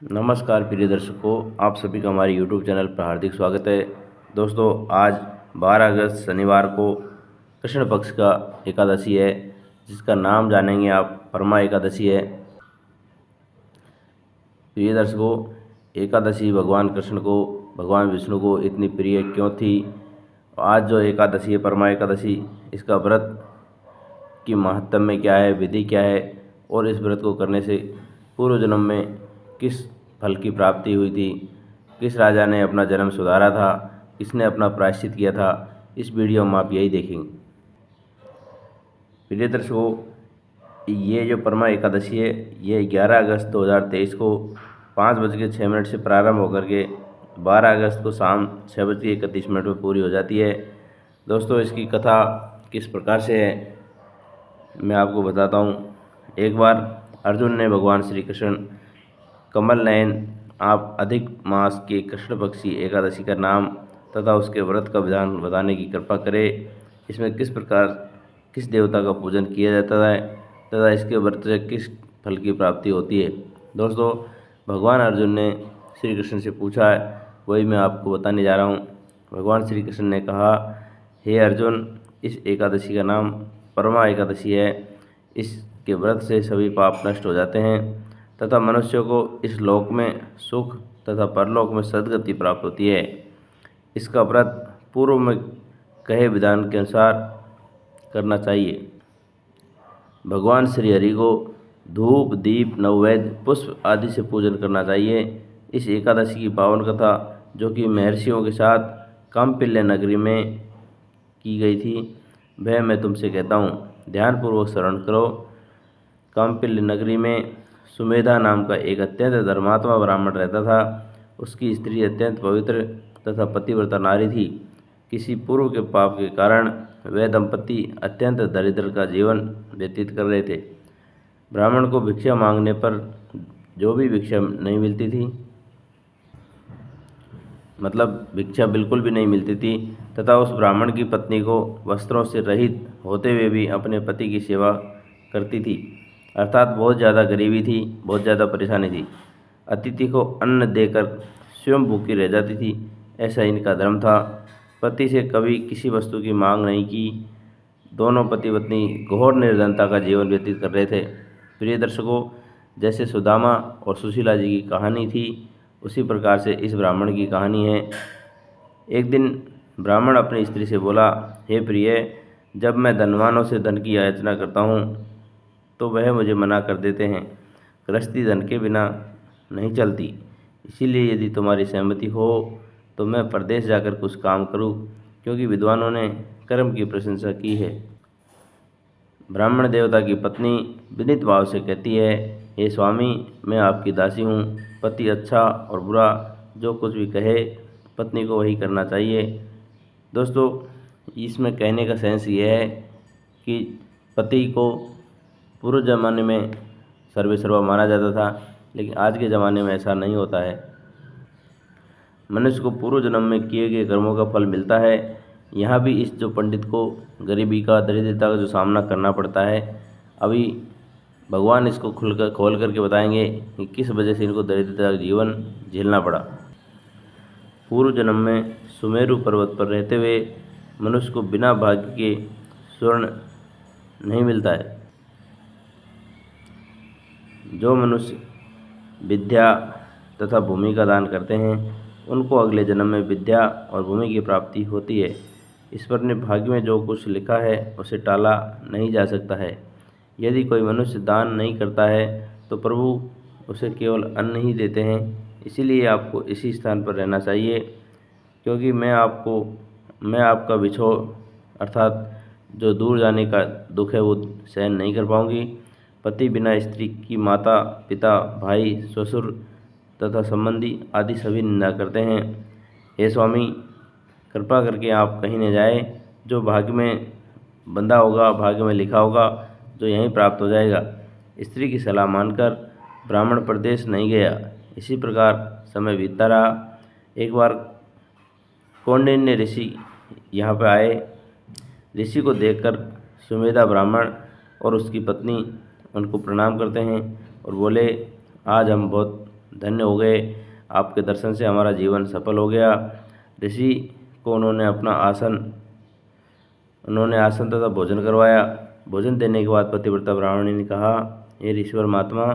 नमस्कार प्रिय दर्शकों, आप सभी का हमारे YouTube चैनल पर हार्दिक स्वागत है। दोस्तों, आज 12 अगस्त शनिवार को कृष्ण पक्ष का एकादशी है, जिसका नाम जानेंगे आप, परमा एकादशी है। प्रिय दर्शकों, एकादशी भगवान कृष्ण को, भगवान विष्णु को इतनी प्रिय क्यों थी? आज जो एकादशी है, परमा एकादशी, इसका व्रत की महत्व क्या है, विधि क्या है, और इस व्रत को करने से पूर्व जन्म में किस फल की प्राप्ति हुई थी, किस राजा ने अपना जन्म सुधारा था, किसने अपना प्रायश्चित किया था, इस वीडियो में आप यही देखेंगे। प्रिय दर्शकों, ये जो परमा एकादशी है, ये 11 अगस्त 2023 को 5:06 से प्रारंभ होकर के 12 अगस्त को शाम 6:31 पर पूरी हो जाती है। दोस्तों, इसकी कथा किस प्रकार से है मैं आपको बताता हूँ। एक बार अर्जुन ने भगवान श्री कृष्ण कमल नयन, आप अधिक मास के कृष्ण पक्षी एकादशी का नाम तथा उसके व्रत का विधान बताने की कृपा करें। इसमें किस प्रकार किस देवता का पूजन किया जाता है तथा इसके व्रत से किस फल की प्राप्ति होती है। दोस्तों, भगवान अर्जुन ने श्री कृष्ण से पूछा है, वही मैं आपको बताने जा रहा हूँ। भगवान श्री कृष्ण ने कहा, हे अर्जुन, इस एकादशी का नाम परमा एकादशी है। इसके व्रत से सभी पाप नष्ट हो जाते हैं तथा मनुष्य को इस लोक में सुख तथा परलोक में सद्गति प्राप्त होती है। इसका व्रत पूर्व में कहे विधान के अनुसार करना चाहिए। भगवान श्री हरि को धूप, दीप, नववेद, पुष्प आदि से पूजन करना चाहिए। इस एकादशी की पावन कथा, जो कि महर्षियों के साथ काम्पिल्य नगरी में की गई थी, वह मैं तुमसे कहता हूँ, ध्यानपूर्वक श्रवण करो। काम्पिल्य नगरी में सुमेधा नाम का एक अत्यंत धर्मात्मा ब्राह्मण रहता था। उसकी स्त्री अत्यंत पवित्र तथा पतिव्रता नारी थी। किसी पूर्व के पाप के कारण वह दंपति अत्यंत दरिद्र का जीवन व्यतीत कर रहे थे। ब्राह्मण को भिक्षा मांगने पर जो भी भिक्षा नहीं मिलती थी, मतलब भिक्षा बिल्कुल भी नहीं मिलती थी, तथा उस ब्राह्मण की पत्नी को वस्त्रों से रहित होते हुए भी अपने पति की सेवा करती थी। अर्थात बहुत ज़्यादा गरीबी थी, बहुत ज़्यादा परेशानी थी। अतिथि को अन्न देकर स्वयं भूखी रह जाती थी, ऐसा इनका धर्म था। पति से कभी किसी वस्तु की मांग नहीं की। दोनों पति पत्नी घोर निर्धनता का जीवन व्यतीत कर रहे थे। प्रिय दर्शकों, जैसे सुदामा और सुशीला जी की कहानी थी, उसी प्रकार से इस ब्राह्मण की कहानी है। एक दिन ब्राह्मण अपनी स्त्री से बोला, हे प्रिय, जब मैं धनवानों से धन की याचना करता हूँ तो वह मुझे मना कर देते हैं। गृहस्थी धन के बिना नहीं चलती, इसीलिए यदि तुम्हारी सहमति हो तो मैं परदेश जाकर कुछ काम करूं, क्योंकि विद्वानों ने कर्म की प्रशंसा की है। ब्राह्मण देवता की पत्नी विनीत भाव से कहती है, हे स्वामी, मैं आपकी दासी हूँ। पति अच्छा और बुरा जो कुछ भी कहे, पत्नी को वही करना चाहिए। दोस्तों, इसमें कहने का सेंस ये है कि पति को पूर्व ज़माने में सर्वे सर्वा माना जाता था, लेकिन आज के ज़माने में ऐसा नहीं होता है। मनुष्य को पूर्व जन्म में किए गए कर्मों का फल मिलता है। यहाँ भी इस जो पंडित को गरीबी का, दरिद्रता का जो सामना करना पड़ता है, अभी भगवान इसको खोल करके बताएंगे कि किस वजह से इनको दरिद्रता का जीवन झेलना पड़ा। पूर्व जन्म में सुमेरु पर्वत पर रहते हुए मनुष्य को बिना भाग्य के स्वर्ण नहीं मिलता है। जो मनुष्य विद्या तथा भूमि का दान करते हैं, उनको अगले जन्म में विद्या और भूमि की प्राप्ति होती है। ईश्वर ने भाग्य में जो कुछ लिखा है उसे टाला नहीं जा सकता है। यदि कोई मनुष्य दान नहीं करता है तो प्रभु उसे केवल अन्न ही देते हैं। इसीलिए आपको इसी स्थान पर रहना चाहिए, क्योंकि मैं आपका विछोह अर्थात जो दूर जाने का दुख है वो सहन नहीं कर पाऊंगी। पति बिना स्त्री की माता, पिता, भाई, ससुर तथा संबंधी आदि सभी निंदा करते हैं। हे स्वामी, कृपा करके आप कहीं न जाए। जो भाग्य में बंधा होगा, भाग्य में लिखा होगा, जो यहीं प्राप्त हो जाएगा। स्त्री की सलाह मानकर ब्राह्मण प्रदेश नहीं गया। इसी प्रकार समय बीतता रहा। एक बार कौंडिन्य ऋषि यहाँ पर आए। ऋषि को देखकर सुमेधा ब्राह्मण और उसकी पत्नी उनको प्रणाम करते हैं और बोले, आज हम बहुत धन्य हो गए, आपके दर्शन से हमारा जीवन सफल हो गया। ऋषि को उन्होंने आसन तथा भोजन करवाया। भोजन देने के बाद पतिव्रता ब्राह्मणी ने कहा, हे ऋषिवर महात्मा,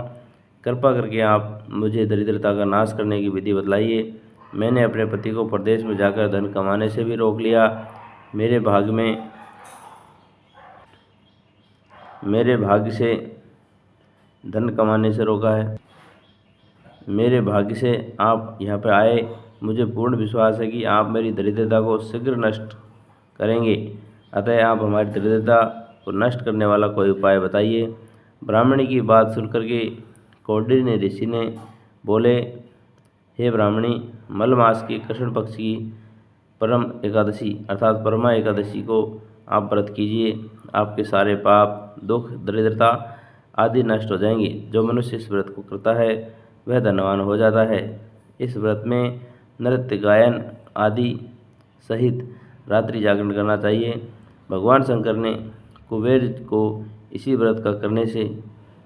कृपा करके आप मुझे दरिद्रता का नाश करने की विधि बतलाइए। मैंने अपने पति को प्रदेश में जाकर धन कमाने से भी रोक लिया। मेरे भाग्य से धन कमाने से रोका है। मेरे भाग्य से आप यहाँ पर आए। मुझे पूर्ण विश्वास है कि आप मेरी दरिद्रता को शीघ्र नष्ट करेंगे, अतः आप हमारी दरिद्रता को नष्ट करने वाला कोई उपाय बताइए। ब्राह्मणी की बात सुनकर के कौंडिन्य ऋषि ने बोले, हे ब्राह्मणी, मल मास की कृष्ण पक्ष की परम एकादशी अर्थात परमा एकादशी को आप व्रत कीजिए। आपके सारे पाप, दुख, दरिद्रता आदि नष्ट हो जाएंगे। जो मनुष्य इस व्रत को करता है वह धनवान हो जाता है। इस व्रत में नृत्य, गायन आदि सहित रात्रि जागरण करना चाहिए। भगवान शंकर ने कुबेर को इसी व्रत का करने से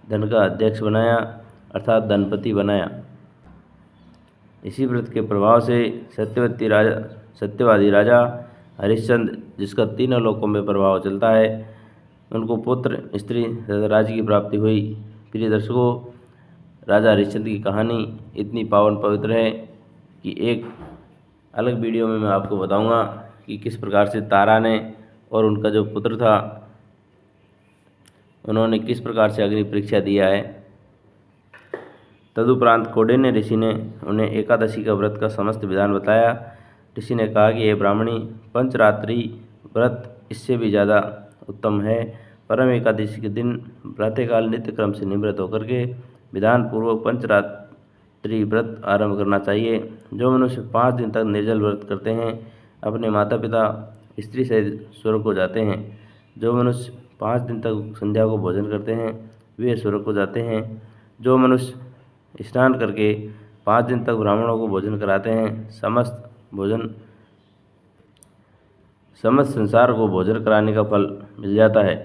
धन का अध्यक्ष बनाया अर्थात धनपति बनाया। इसी व्रत के प्रभाव से सत्यवादी राजा हरिश्चंद्र, जिसका तीनों लोकों में प्रभाव चलता है, उनको पुत्र, स्त्री तथा राज्य की प्राप्ति हुई। प्रिय दर्शकों, राजा हरिश्चंद्र की कहानी इतनी पावन पवित्र है कि एक अलग वीडियो में मैं आपको बताऊंगा कि किस प्रकार से तारा ने और उनका जो पुत्र था उन्होंने किस प्रकार से अग्नि परीक्षा दिया है। तदुपरांत कौंडिन्य ऋषि ने उन्हें एकादशी का व्रत का समस्त विधान बताया। ऋषि ने कहा कि ये ब्राह्मणी, पंचरात्रि व्रत इससे भी ज़्यादा उत्तम है। परम एकादशी के दिन प्रातःकाल नित्य क्रम से निवृत्त होकर के विधान पूर्वक पंचरात्रि व्रत आरंभ करना चाहिए। जो मनुष्य 5 दिन तक निर्जल व्रत करते हैं अपने माता पिता, स्त्री सहित स्वर्ग को जाते हैं। जो मनुष्य 5 दिन तक संध्या को भोजन करते हैं वे स्वर्ग को जाते हैं। जो मनुष्य स्नान करके 5 दिन तक ब्राह्मणों को भोजन कराते हैं, समस्त संसार को भोजन कराने का फल मिल जाता है।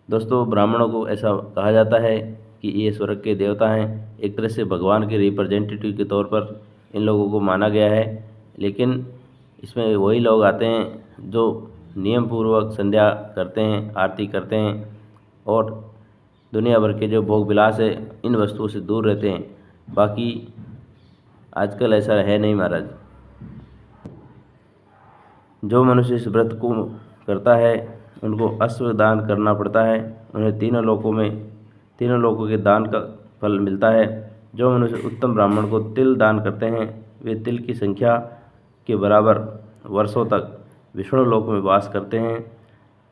दोस्तों, ब्राह्मणों को ऐसा कहा जाता है कि ये स्वर्ग के देवता हैं। एक तरह से भगवान के रिप्रेजेंटेटिव के तौर पर इन लोगों को माना गया है। लेकिन इसमें वही लोग आते हैं जो नियम पूर्वक संध्या करते हैं, आरती करते हैं और दुनिया भर के जो भोग विलास है इन वस्तुओं से दूर रहते हैं। बाकी आजकल ऐसा है नहीं महाराज। जो मनुष्य इस व्रत को करता है उनको अश्व दान करना पड़ता है। उन्हें तीनों लोकों के दान का फल मिलता है। जो मनुष्य उत्तम ब्राह्मण को तिल दान करते हैं वे तिल की संख्या के बराबर वर्षों तक विष्णु लोक में वास करते हैं।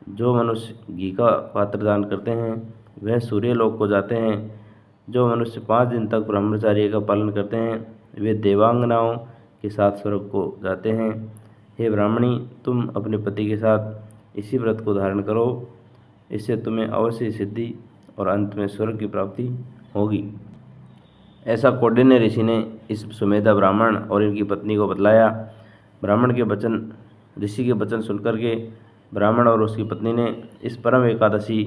जो मनुष्य घी का पात्र दान करते हैं वह सूर्य लोक को जाते हैं। जो मनुष्य 5 दिन तक ब्रह्मचर्य का पालन करते हैं वे देवांगनाओं के साथ स्वर्ग को जाते हैं। हे ब्राह्मणी, तुम अपने पति के साथ इसी व्रत को धारण करो, इससे तुम्हें अवश्य सिद्धि और अंत में स्वर्ग की प्राप्ति होगी। ऐसा कौंडिन्य ऋषि ने इस सुमेधा ब्राह्मण और इनकी पत्नी को बतलाया। ऋषि के वचन सुनकर के ब्राह्मण और उसकी पत्नी ने इस परम एकादशी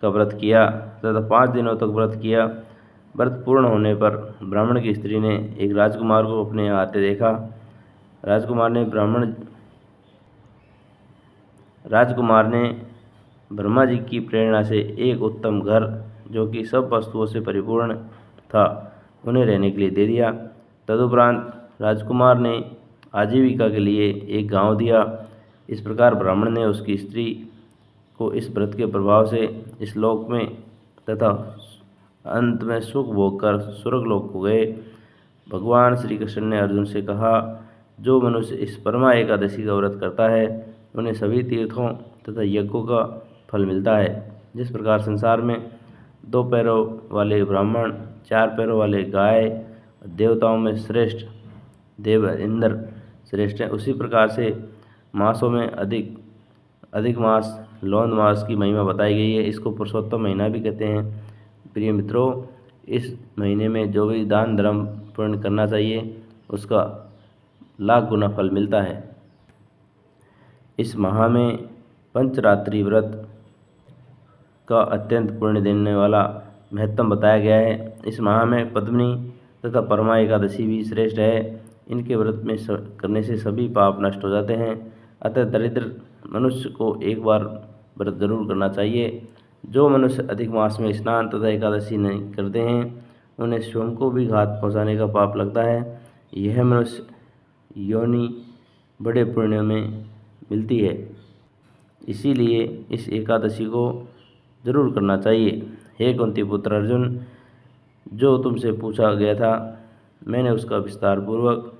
का व्रत किया तथा 5 दिनों तक व्रत किया। व्रत पूर्ण होने पर ब्राह्मण की स्त्री ने एक राजकुमार को अपने यहाँ आते देखा। राजकुमार ने ब्रह्मा जी की प्रेरणा से एक उत्तम घर, जो कि सब वस्तुओं से परिपूर्ण था, उन्हें रहने के लिए दे दिया। तदुपरांत राजकुमार ने आजीविका के लिए एक गांव दिया। इस प्रकार ब्राह्मण ने उसकी स्त्री को इस व्रत के प्रभाव से इस लोक में तथा अंत में सुख भोग कर स्वर्ग लोक को गए। भगवान श्री कृष्ण ने अर्जुन से कहा, जो मनुष्य इस परमा एकादशी का व्रत करता है उन्हें सभी तीर्थों तथा यज्ञों का फल मिलता है। जिस प्रकार संसार में 2 पैरों वाले ब्राह्मण, 4 पैरों वाले गाय, देवताओं में श्रेष्ठ देव इंद्र श्रेष्ठ है, उसी प्रकार से मासों में अधिक मास लौंद मास की महिमा बताई गई है। इसको पुरुषोत्तम महीना भी कहते हैं। प्रिय मित्रों, इस महीने में जो भी दान धर्म पुण्य करना चाहिए उसका लाख गुना फल मिलता है। इस माह में पंचरात्रि व्रत का अत्यंत पुण्य देने वाला महत्तम बताया गया है। इस माह में पद्मिनी तथा परमा एकादशी भी श्रेष्ठ है। इनके व्रत में करने से सभी पाप नष्ट हो जाते हैं। अतः दरिद्र मनुष्य को एक बार व्रत जरूर करना चाहिए। जो मनुष्य अधिक मास में स्नान तथा एकादशी नहीं करते हैं उन्हें स्वयं को भी घात पहुँचाने का पाप लगता है। यह मनुष्य योनि बड़े पुण्य में मिलती है, इसीलिए इस एकादशी को जरूर करना चाहिए। हे कुंती पुत्र अर्जुन, जो तुमसे पूछा गया था मैंने उसका विस्तार पूर्वक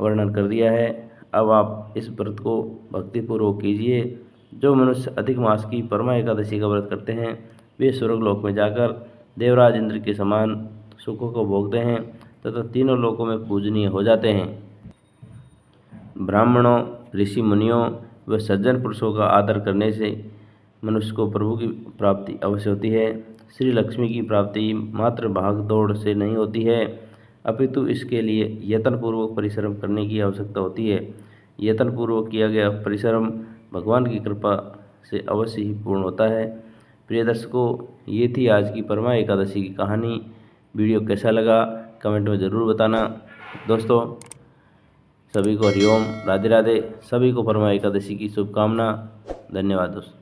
वर्णन कर दिया है। अब आप इस व्रत को भक्तिपूर्वक कीजिए। जो मनुष्य अधिक मास की परमा एकादशी का व्रत करते हैं वे स्वर्गलोक में जाकर देवराज इंद्र के समान सुखों को भोगते हैं तथा तीनों लोकों में पूजनीय हो जाते हैं। ब्राह्मणों, ऋषि मुनियों व सज्जन पुरुषों का आदर करने से मनुष्य को प्रभु की प्राप्ति अवश्य होती है। श्री लक्ष्मी की प्राप्ति मात्र भाग दौड़ से नहीं होती है, अपितु इसके लिए यत्नपूर्वक परिश्रम करने की आवश्यकता होती है। यत्नपूर्वक किया गया परिश्रम भगवान की कृपा से अवश्य ही पूर्ण होता है। प्रिय दर्शकों, ये थी आज की परमा एकादशी की कहानी। वीडियो कैसा लगा कमेंट में ज़रूर बताना। दोस्तों, सभी को हरिओम, राधे राधे। सभी को परमा एकादशी की शुभकामना। धन्यवाद दोस्तों।